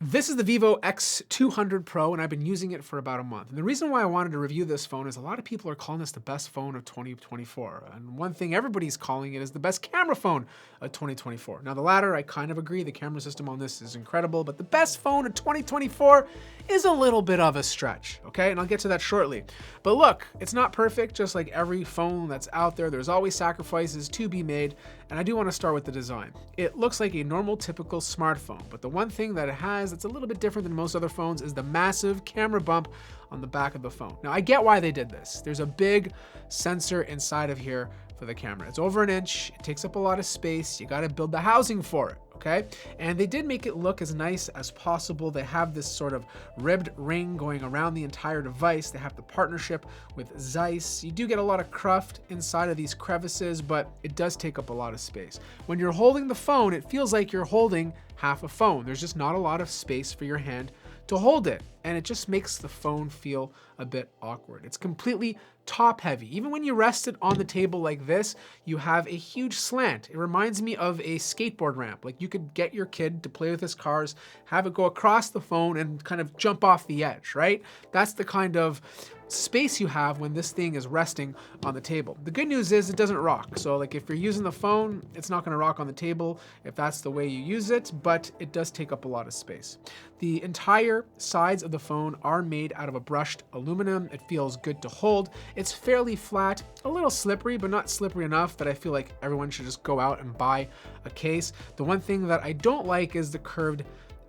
This is the Vivo X200 Pro, and I've been using it for about a month. And the reason why I wanted to review this phone is a lot of people are calling this the best phone of 2024. And one thing everybody's calling it is the best camera phone of 2024. Now, the latter, I kind of agree. The camera system on this is incredible, but the best phone of 2024 is a little bit of a stretch, okay? And I'll get to that shortly. But look, it's not perfect, just like every phone that's out there. There's always sacrifices to be made, and I do want to start with the design. It looks like a normal, typical smartphone, but the one thing that it has that's a little bit different than most other phones is the massive camera bump on the back of the phone. Now, I get why they did this. There's a big sensor inside of here for the camera. It's over an inch, it takes up a lot of space, you gotta build the housing for it, okay? And they did make it look as nice as possible. They have this sort of ribbed ring going around the entire device. They have the partnership with Zeiss. You do get a lot of cruft inside of these crevices, but it does take up a lot of space. When you're holding the phone, it feels like you're holding half a phone. There's just not a lot of space for your hand to hold it, and it just makes the phone feel a bit awkward. It's completely top heavy. Even when you rest it on the table like this, you have a huge slant. It reminds me of a skateboard ramp. Like you could get your kid to play with his cars, have it go across the phone and kind of jump off the edge, right? That's the kind of space you have when this thing is resting on the table. The good news is it doesn't rock. So like if you're using the phone, it's not gonna rock on the table if that's the way you use it, but it does take up a lot of space. The entire sides of the phone are made out of a brushed aluminum. It feels good to hold. It's fairly flat, a little slippery, but not slippery enough that I feel like everyone should just go out and buy a case. The one thing that I don't like is the curved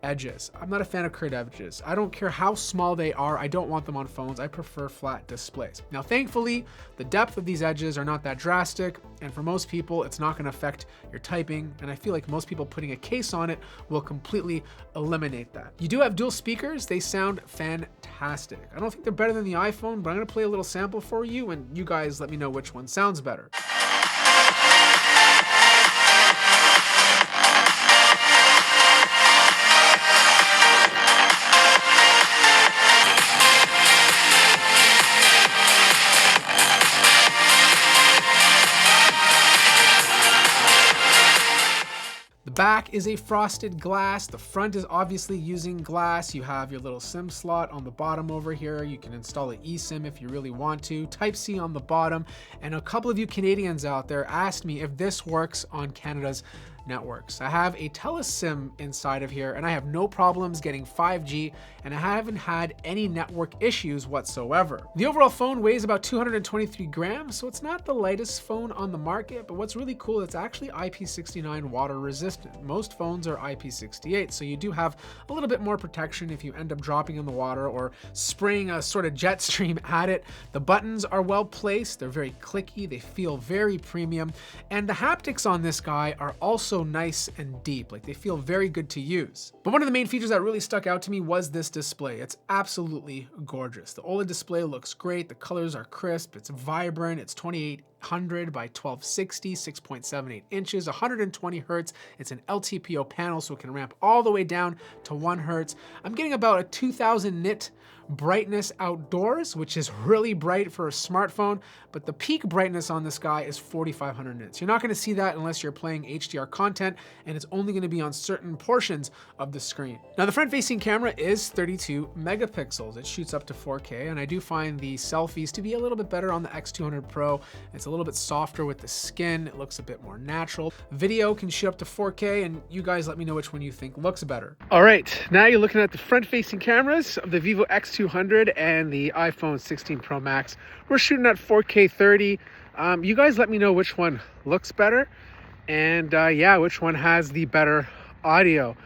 edges. I'm not a fan of curved edges. I don't care how small they are. I don't want them on phones. I prefer flat displays. Now, thankfully, the depth of these edges are not that drastic, and for most people, it's not going to affect your typing, and I feel like most people putting a case on it will completely eliminate that. You do have dual speakers. They sound fantastic. I don't think they're better than the iPhone, but I'm going to play a little sample for you, and you guys let me know which one sounds better. Back is a frosted glass. The front is obviously using glass. You have your little SIM slot on the bottom over here. You can install an eSIM if you really want to. Type-C on the bottom. And a couple of you Canadians out there asked me if this works on Canada's networks. I have a telesim inside of here and I have no problems getting 5G and I haven't had any network issues whatsoever. The overall phone weighs about 223 grams, so it's not the lightest phone on the market, but what's really cool, it's actually IP69 water resistant. Most phones are IP68, so you do have a little bit more protection if you end up dropping in the water or spraying a sort of jet stream at it. The buttons are well placed, they're very clicky, they feel very premium, and the haptics on this guy are also nice and deep, like they feel very good to use. But one of the main features that really stuck out to me was this display. It's absolutely gorgeous. The OLED display looks great, the colors are crisp, it's vibrant, it's 2800 by 1260, 6.78 inches, 120 hertz. It's an LTPO panel, so it can ramp all the way down to 1 hertz. I'm getting about a 2000 nit brightness outdoors, which is really bright for a smartphone, but the peak brightness on this guy is 4500 nits. You're not going to see that unless you're playing HDR content, and it's only going to be on certain portions of the screen. Now, the front-facing camera is 32 megapixels. It shoots up to 4K, and I do find the selfies to be a little bit better on the X200 Pro. It's a little bit softer with the skin. It looks a bit more natural. Video can shoot up to 4K, and you guys let me know which one you think looks better. All right, now you're looking at the front-facing cameras of the Vivo X200 and the iPhone 16 Pro Max. We're shooting at 4K 30. You guys let me know which one looks better, and yeah, which one has the better audio.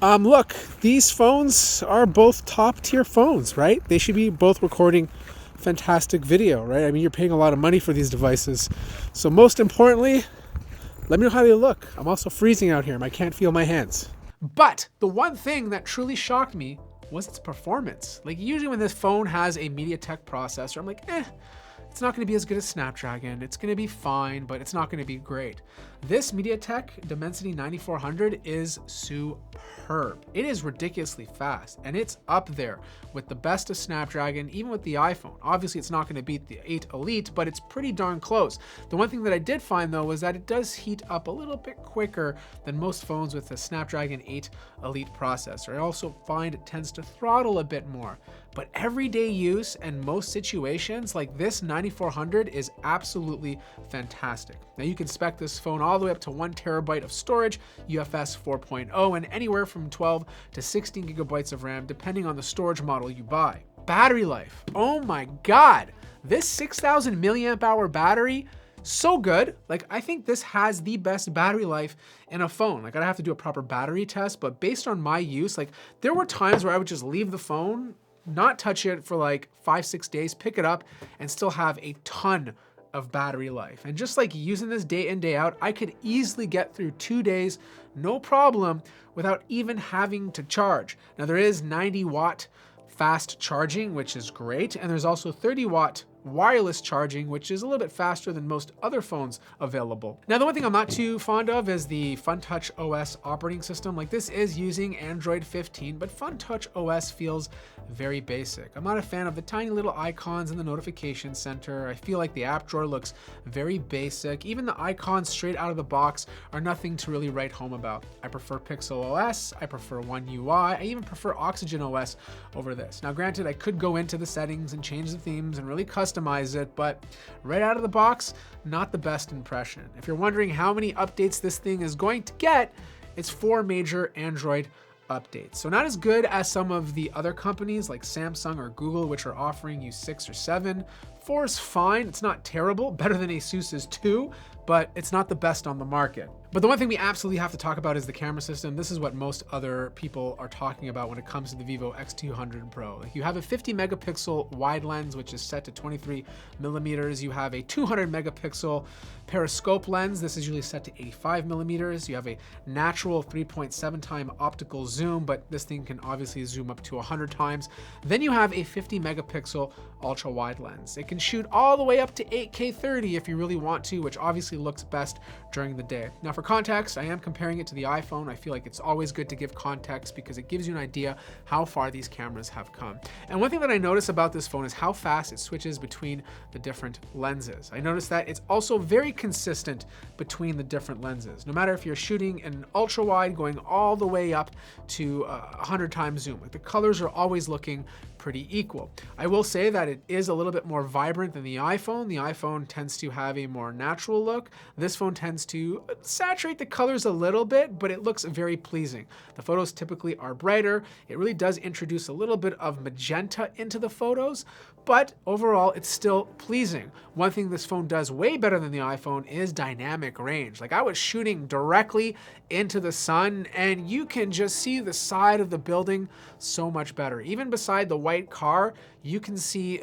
Look, these phones are both top tier phones, right? They should be both recording fantastic video, right? I mean, you're paying a lot of money for these devices. So most importantly, let me know how they look. I'm also freezing out here. I can't feel my hands. But the one thing that truly shocked me was its performance. Like usually when this phone has a MediaTek processor, I'm like, It's not going to be as good as Snapdragon. It's going to be fine, but it's not going to be great. This MediaTek Dimensity 9400 is superb. It is ridiculously fast, and it's up there with the best of Snapdragon, even with the iPhone. Obviously, it's not going to beat the 8 Elite, but it's pretty darn close. The one thing that I did find, though, was that it does heat up a little bit quicker than most phones with the Snapdragon 8 Elite processor. I also find it tends to throttle a bit more. But everyday use and most situations, like this 9400 is absolutely fantastic. Now you can spec this phone all the way up to 1 terabyte of storage, UFS 4.0, and anywhere from 12 to 16 gigabytes of RAM, depending on the storage model you buy. Battery life, oh my God, this 6,000 milliamp hour battery, so good. Like, I think this has the best battery life in a phone. Like, I'd have to do a proper battery test, but based on my use, like there were times where I would just leave the phone, not touch it for like 5-6 days, pick it up, and still have a ton of battery life. And just like using this day in, day out, I could easily get through 2 days, no problem, without even having to charge. Now there is 90-watt fast charging, which is great. And there's also 30-watt wireless charging, which is a little bit faster than most other phones available. Now, the one thing I'm not too fond of is the FunTouch OS operating system. Like, this is using Android 15, but FunTouch OS feels very basic. I'm not a fan of the tiny little icons in the notification center. I feel like the app drawer looks very basic. Even the icons straight out of the box are nothing to really write home about. I prefer Pixel OS, I prefer One UI, I even prefer Oxygen OS over this. Now, granted, I could go into the settings and change the themes and really customize it, but right out of the box, not the best impression. If you're wondering how many updates this thing is going to get, it's 4 major Android updates. So not as good as some of the other companies like Samsung or Google, which are offering you 6 or 7. 4 is fine, it's not terrible, better than ASUS's 2, but it's not the best on the market. But the one thing we absolutely have to talk about is the camera system. This is what most other people are talking about when it comes to the Vivo X200 Pro. Like, you have a 50 megapixel wide lens, which is set to 23 millimeters. You have a 200 megapixel periscope lens. This is usually set to 85 millimeters. You have a natural 3.7 time optical zoom, but this thing can obviously zoom up to 100 times. Then you have a 50 megapixel ultra wide lens. It can shoot all the way up to 8K 30 if you really want to, which obviously looks best during the day. Now, for context, I am comparing it to the iPhone. I feel like it's always good to give context because it gives you an idea how far these cameras have come. And one thing that I notice about this phone is how fast it switches between the different lenses. I noticed that it's also very consistent between the different lenses. No matter if you're shooting an ultra wide going all the way up to 100 times zoom, like, the colors are always looking pretty equal. I will say that it is a little bit more vibrant than the iPhone. The iPhone tends to have a more natural look. This phone tends to saturate the colors a little bit, but it looks very pleasing. The photos typically are brighter. It really does introduce a little bit of magenta into the photos, but overall it's still pleasing. One thing this phone does way better than the iPhone is dynamic range. Like, I was shooting directly into the sun and you can just see the side of the building so much better. Even beside the white car, you can see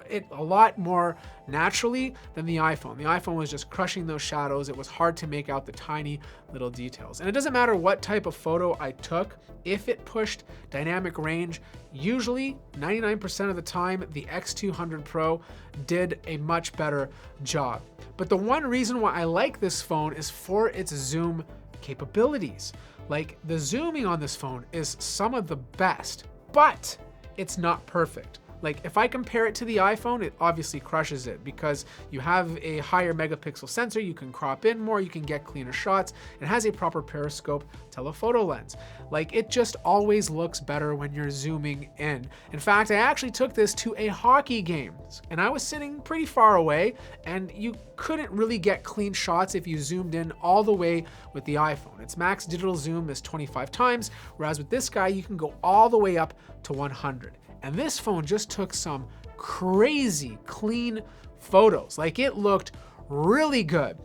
it a lot more naturally than the iPhone. The iPhone was just crushing those shadows. It was hard to make out the tiny little details. And it doesn't matter what type of photo I took, if it pushed dynamic range, usually 99% of the time, the X200 Pro did a much better job. But the one reason why I like this phone is for its zoom capabilities. Like, the zooming on this phone is some of the best, but it's not perfect. Like, if I compare it to the iPhone, it obviously crushes it because you have a higher megapixel sensor, you can crop in more, you can get cleaner shots, it has a proper periscope telephoto lens. Like, it just always looks better when you're zooming in. In fact, I actually took this to a hockey game and I was sitting pretty far away and you couldn't really get clean shots if you zoomed in all the way with the iPhone. Its max digital zoom is 25 times, whereas with this guy, you can go all the way up to 100. And this phone just took some crazy clean photos. Like, it looked really good.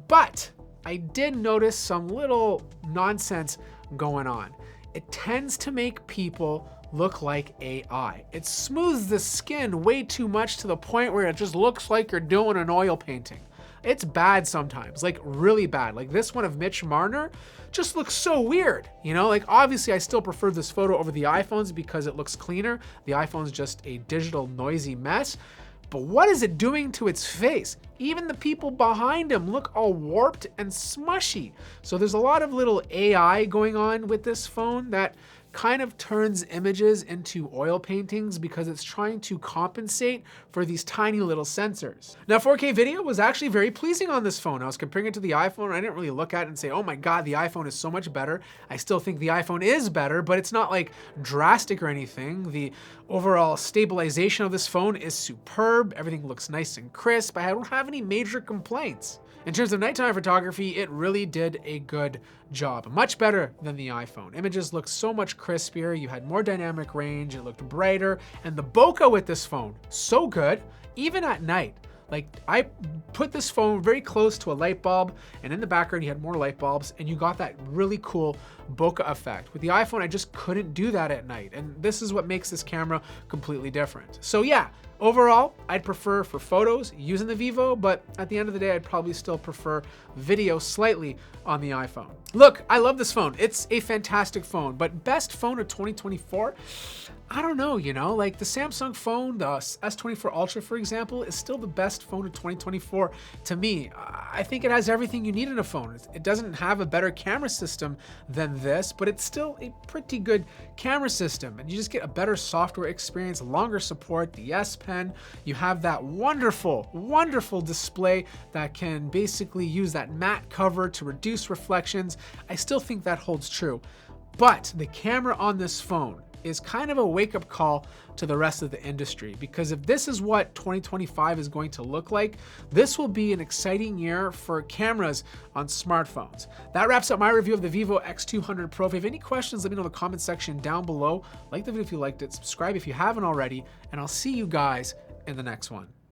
But I did notice some little nonsense going on. It tends to make people look like AI. It smooths the skin way too much to the point where it just looks like you're doing an oil painting. It's bad sometimes, like really bad. Like, this one of Mitch Marner just looks so weird. You know, like, obviously I still prefer this photo over the iPhones because it looks cleaner. The iPhone's just a digital noisy mess. But what is it doing to its face? Even the people behind him look all warped and smushy. So there's a lot of little AI going on with this phone that kind of turns images into oil paintings because it's trying to compensate for these tiny little sensors. Now, 4K video was actually very pleasing on this phone. I was comparing it to the iPhone. I didn't really look at it and say, oh my God, the iPhone is so much better. I still think the iPhone is better, but it's not like drastic or anything. The overall stabilization of this phone is superb. Everything looks nice and crisp. I don't have any major complaints. In terms of nighttime photography, it really did a good job. Much better than the iPhone. Images looked so much crispier, you had more dynamic range, it looked brighter, and the bokeh with this phone, so good, even at night. Like, I put this phone very close to a light bulb, and in the background you had more light bulbs, and you got that really cool bokeh effect. With the iPhone, I just couldn't do that at night, and this is what makes this camera completely different. So yeah, overall, I'd prefer for photos using the Vivo, but at the end of the day, I'd probably still prefer video slightly on the iPhone. Look, I love this phone. It's a fantastic phone, but best phone of 2024? I don't know, you know, like the Samsung phone, the S24 Ultra, for example, is still the best phone of 2024 to me. I think it has everything you need in a phone. It doesn't have a better camera system than this, but it's still a pretty good camera system. And you just get a better software experience, longer support, the S Pen. You have that wonderful, wonderful display that can basically use that matte cover to reduce reflections. I still think that holds true. But the camera on this phone is kind of a wake-up call to the rest of the industry, because if this is what 2025 is going to look like, this will be an exciting year for cameras on smartphones. That wraps up my review of the Vivo X200 Pro. If you have any questions, let me know in the comment section down below. Like the video if you liked it, subscribe if you haven't already, and I'll see you guys in the next one.